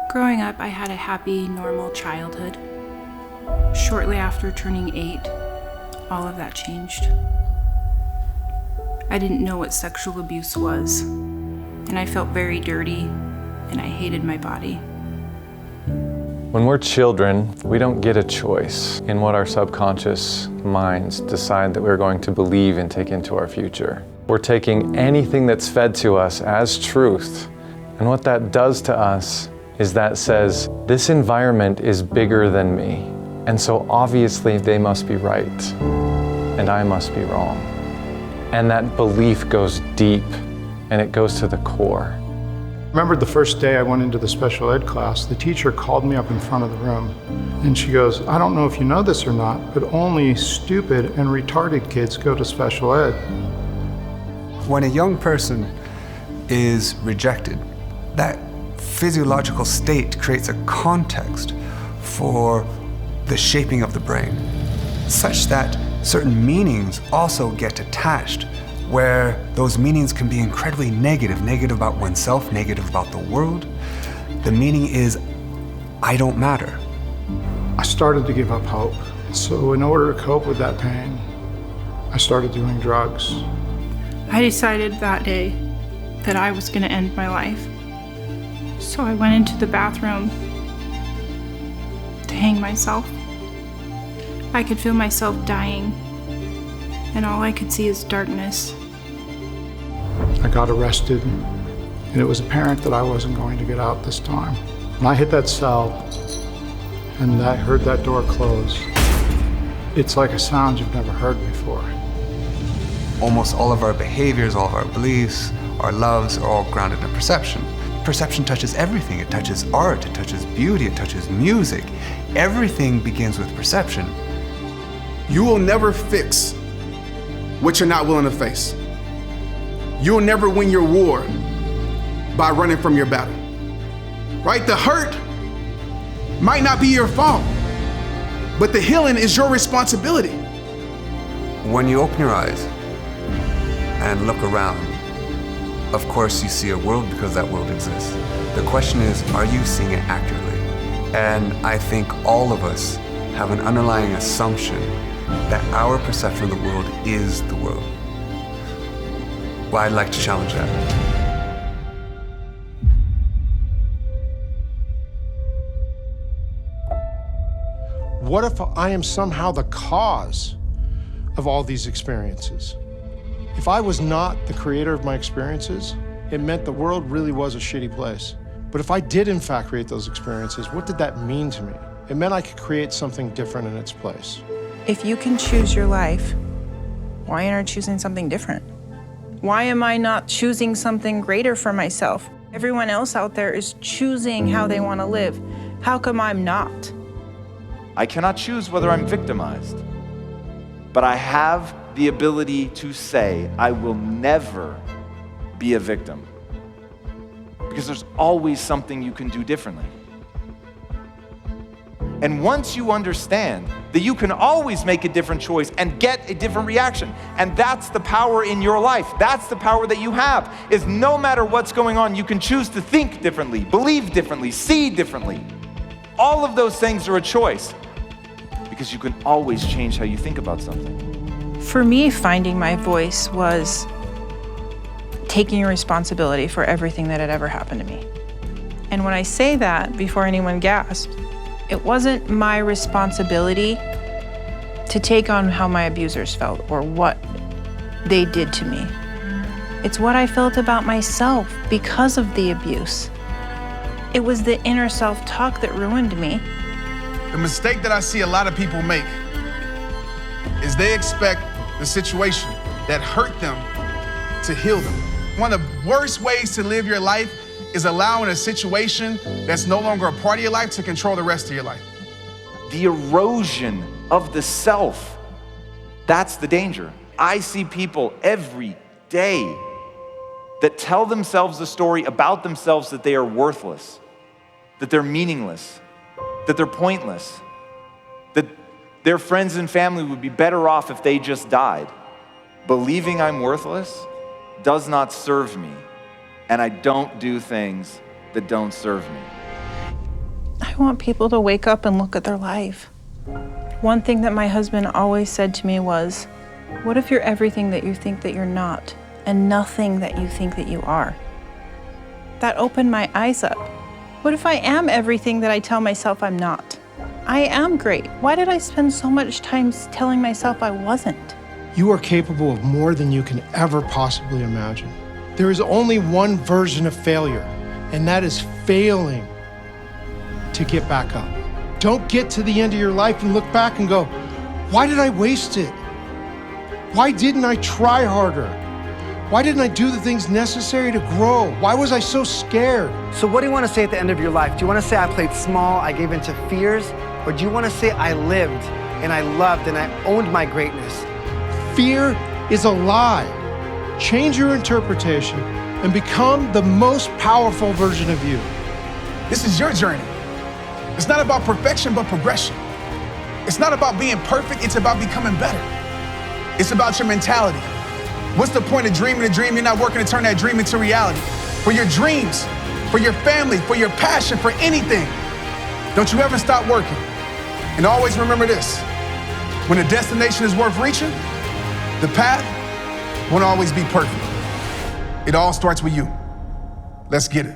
Growing up, I had a happy, normal childhood. Shortly after turning 8, all of that changed. I didn't know what sexual abuse was, and I felt very dirty, and I hated my body. When we're children, we don't get a choice in what our subconscious minds decide that we're going to believe and take into our future. We're taking anything that's fed to us as truth, and what that does to us is that says, this environment is bigger than me, and so obviously they must be right, and I must be wrong. And that belief goes deep, and it goes to the core. I remember the first day I went into the special ed class, the teacher called me up in front of the room, and she goes, I don't know if you know this or not, but only stupid and retarded kids go to special ed. When a young person is rejected, that physiological state creates a context for the shaping of the brain, such that certain meanings also get attached, where those meanings can be incredibly negative, negative about oneself, negative about the world. The meaning is, I don't matter. I started to give up hope. So in order to cope with that pain, I started doing drugs. I decided that day that I was going to end my life. So I went into the bathroom to hang myself. I could feel myself dying, and all I could see is darkness. I got arrested, and it was apparent that I wasn't going to get out this time. When I hit that cell, and I heard that door close, it's like a sound you've never heard before. Almost all of our behaviors, all of our beliefs, our loves are all grounded in perception. Perception touches everything. It touches art, it touches beauty, it touches music. Everything begins with perception. You will never fix what you're not willing to face. You will never win your war by running from your battle. Right? The hurt might not be your fault, but the healing is your responsibility. When you open your eyes and look around, of course you see a world because that world exists. The question is, are you seeing it accurately? And I think all of us have an underlying assumption that our perception of the world is the world. Well, I'd like to challenge that. What if I am somehow the cause of all these experiences? If I was not the creator of my experiences, it meant the world really was a shitty place. But if I did in fact create those experiences, what did that mean to me? It meant I could create something different in its place. If you can choose your life, why aren't you choosing something different? Why am I not choosing something greater for myself? Everyone else out there is choosing how they want to live. How come I'm not? I cannot choose whether I'm victimized, but I have the ability to say, I will never be a victim, because there's always something you can do differently. And once you understand that you can always make a different choice and get a different reaction, and that's the power in your life, that's the power that you have, is no matter what's going on, you can choose to think differently, believe differently, see differently. All of those things are a choice, because you can always change how you think about something. For me, finding my voice was taking responsibility for everything that had ever happened to me. And when I say that, before anyone gasped, it wasn't my responsibility to take on how my abusers felt or what they did to me. It's what I felt about myself because of the abuse. It was the inner self-talk that ruined me. The mistake that I see a lot of people make is they expect the situation that hurt them to heal them. One of the worst ways to live your life is allowing a situation that's no longer a part of your life to control the rest of your life. The erosion of the self, that's the danger. I see people every day that tell themselves a story about themselves that they are worthless, that they're meaningless, that they're pointless, that their friends and family would be better off if they just died. Believing I'm worthless does not serve me, and I don't do things that don't serve me. want people to wake up and look at their life. One thing that my husband always said to me was, what if you're everything that you think that you're not, and nothing that you think that you are? That opened my eyes up. What if I am everything that I tell myself I'm not? I am great. Why did I spend so much time telling myself I wasn't? You are capable of more than you can ever possibly imagine. There is only one version of failure, and that is failing to get back up. Don't get to the end of your life and look back and go, why did I waste it? Why didn't I try harder? Why didn't I do the things necessary to grow? Why was I so scared? So what do you want to say at the end of your life? Do you want to say I played small, I gave into fears? Or do you want to say I lived and I loved and I owned my greatness? Fear is a lie. Change your interpretation and become the most powerful version of you. This is your journey. It's not about perfection, but progression. It's not about being perfect, it's about becoming better. It's about your mentality. What's the point of dreaming a dream? You're not working to turn that dream into reality. For your dreams, for your family, for your passion, for anything, don't you ever stop working. And always remember this, when the destination is worth reaching, the path won't always be perfect. It all starts with you. Let's get it.